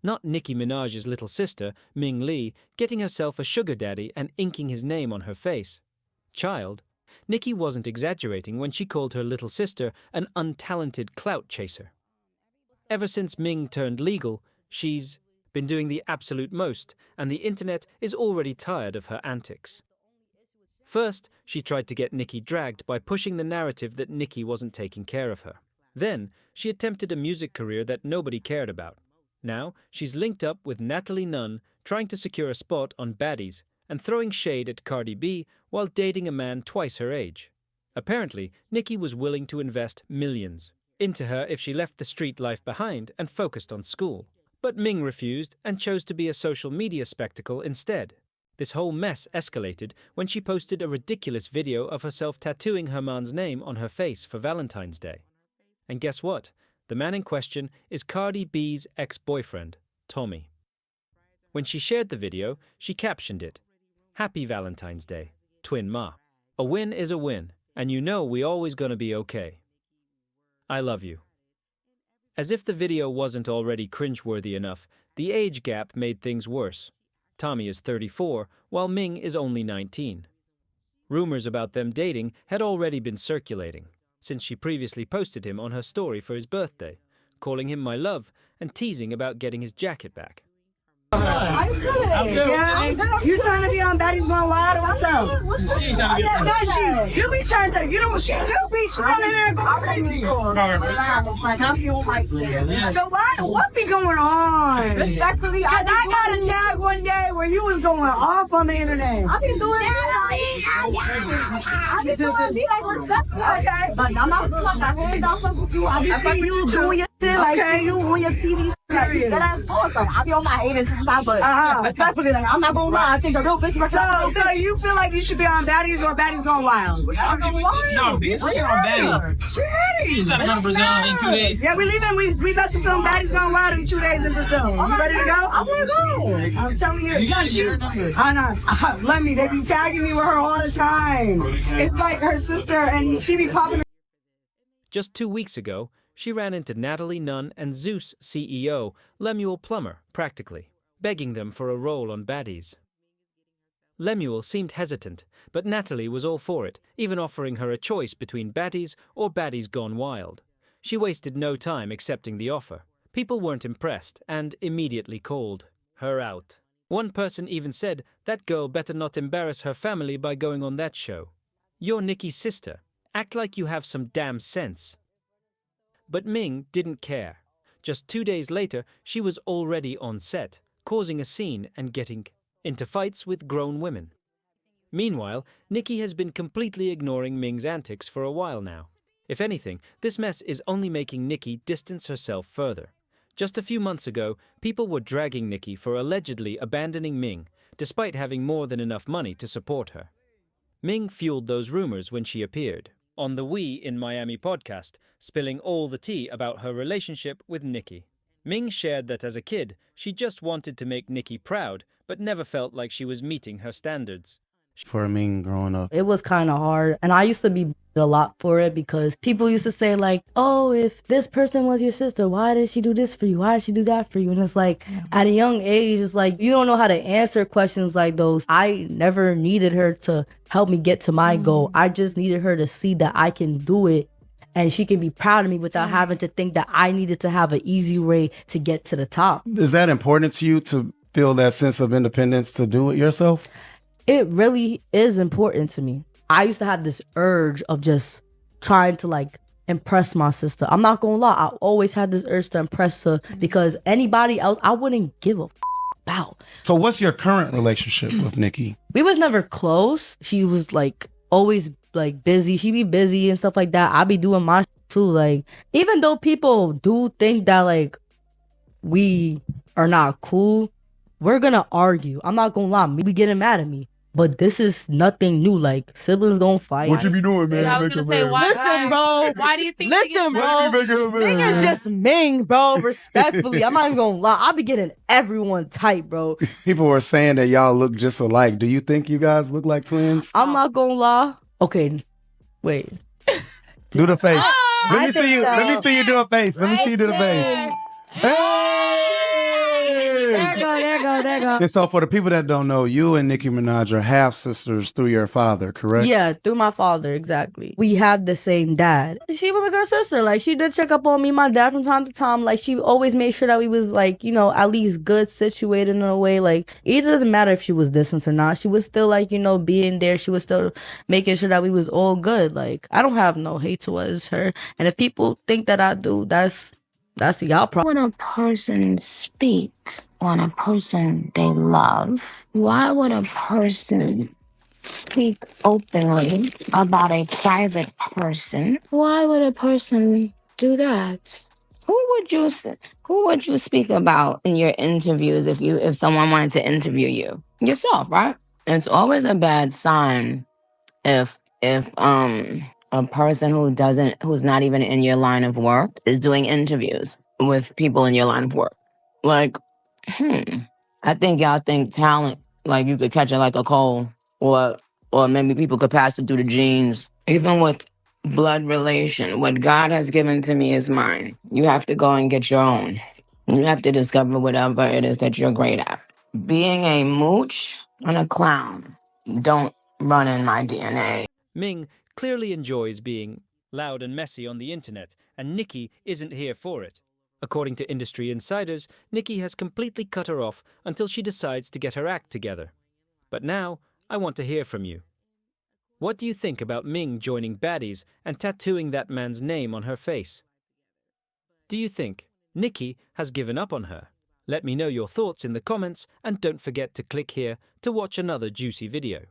Not Nicki Minaj's little sister, Ming Li, getting herself a sugar daddy and inking his name on her face. Child, Nicki wasn't exaggerating when she called her little sister an untalented clout chaser. Ever since Ming turned legal, she's been doing the absolute most, and the internet is already tired of her antics. First, she tried to get Nicki dragged by pushing the narrative that Nicki wasn't taking care of her. Then, she attempted a music career that nobody cared about. Now, she's linked up with Natalie Nunn, trying to secure a spot on Baddies, and throwing shade at Cardi B while dating a man twice her age. Apparently, Nicki was willing to invest millions into her if she left the street life behind and focused on school. But Ming refused and chose to be a social media spectacle instead. This whole mess escalated when she posted a ridiculous video of herself tattooing her man's name on her face for Valentine's Day. And guess what? The man in question is Cardi B's ex-boyfriend, Tommy. When she shared the video, she captioned it, "Happy Valentine's Day, Twin Ma. A win is a win, and you know we always gonna be okay. I love you." As if the video wasn't already cringeworthy enough, the age gap made things worse. Tommy is 34, while Ming is only 19. Rumors about them dating had already been circulating, since she previously posted him on her story for his birthday, calling him my love and teasing about getting his jacket back. I'm good. Yeah, you trying to be on Baddies Gone Wild or what's up? Yeah, not you. You be trying to, you know, she do be, she on there and go crazy. So what be going on? Because I got a tag one day where you was going off on the internet. I've been doing I've been doing me like what's up? Okay. But I'm not like I stand off of you. I be seeing you doing your shit, like you on your TV. That awesome. I be on my haters but respectfully, like, I'm not gonna lie. I think the real bitch. So you feel like you should be on Baddies or Baddies Gone Wild? No, bitch, we're on Baddies. You gotta go to Brazil in 2 days. Yeah, we leaving. We about to film Baddies Gone Wild in 2 days in Brazil. You ready to go? I wanna go. I'm telling you. You gotta share her. I know. Let me. They be tagging me with her all the time. It's like her sister, and she be popping. Just 2 weeks ago, she ran into Natalie Nunn and Zeus CEO, Lemuel Plummer, practically, begging them for a role on Baddies. Lemuel seemed hesitant, but Natalie was all for it, even offering her a choice between Baddies or Baddies Gone Wild. She wasted no time accepting the offer. People weren't impressed and immediately called her out. One person even said that girl better not embarrass her family by going on that show. You're Nicki's sister. Act like you have some damn sense. But Ming didn't care. Just 2 days later, she was already on set, causing a scene and getting into fights with grown women. Meanwhile, Nicki has been completely ignoring Ming's antics for a while now. If anything, this mess is only making Nicki distance herself further. Just a few months ago, people were dragging Nicki for allegedly abandoning Ming, despite having more than enough money to support her. Ming fueled those rumors when she appeared on the We in Miami podcast, spilling all the tea about her relationship with Nicki. Ming shared that as a kid, she just wanted to make Nicki proud, but never felt like she was meeting her standards. For Ming growing up, it was kind of hard, and I used to be a lot for it because people used to say like, oh, if this person was your sister, why did she do this for you? Why did she do that for you? And it's like, at a young age, it's like, you don't know how to answer questions like those. I never needed her to help me get to my goal. I just needed her to see that I can do it and she can be proud of me without having to think that I needed to have an easy way to get to the top. Is that important to you to feel that sense of independence to do it yourself? It really is important to me. I used to have this urge of just trying to like impress my sister. I'm not gonna lie, I always had this urge to impress her because anybody else, I wouldn't give a about. So what's your current relationship with Nicki? We was never close. She was like always like busy. She be busy and stuff like that. I be doing my too. Like, even though people do think that like we are not cool, we're gonna argue. I'm not gonna lie, we be getting mad at me. But this is nothing new. Like, siblings gonna fight. What you be doing, man? I was gonna say, listen, bro. Why do you think? Listen, bro. Ming is just Ming, bro. Respectfully, I'm not even gonna lie. I be getting everyone tight, bro. People were saying that y'all look just alike. Do you think you guys look like twins? I'm not gonna lie. Okay, wait. Do the face. Let me see you. Let me see you do a face. Let me see you do the face. Hey! And so for the people that don't know, you and Nicki Minaj are half sisters through your father, correct? Yeah, through my father, exactly. We have the same dad. She was a good sister. Like, she did check up on me, my dad, from time to time. Like, she always made sure that we was, like, you know, at least good situated in a way. Like, it doesn't matter if she was distant or not. She was still, like, you know, being there. She was still making sure that we was all good. Like, I don't have no hate towards her. And if people think that I do, that's y'all problem. When a person speak on a person they love, why would a person speak openly about a private person? Why would a person do that? Who would you speak about in your interviews if someone wanted to interview you? Yourself, right? It's always a bad sign if a person who's not even in your line of work is doing interviews with people in your line of work. Like, I think y'all think talent, like you could catch it like a cold, or maybe people could pass it through the genes. Even with blood relation, what God has given to me is mine. You have to go and get your own. You have to discover whatever it is that you're great at. Being a mooch and a clown don't run in my DNA. Ming clearly enjoys being loud and messy on the internet, and Nicki isn't here for it. According to industry insiders, Nicki has completely cut her off until she decides to get her act together. But now, I want to hear from you. What do you think about Ming joining baddies and tattooing that man's name on her face? Do you think Nicki has given up on her? Let me know your thoughts in the comments, and don't forget to click here to watch another juicy video.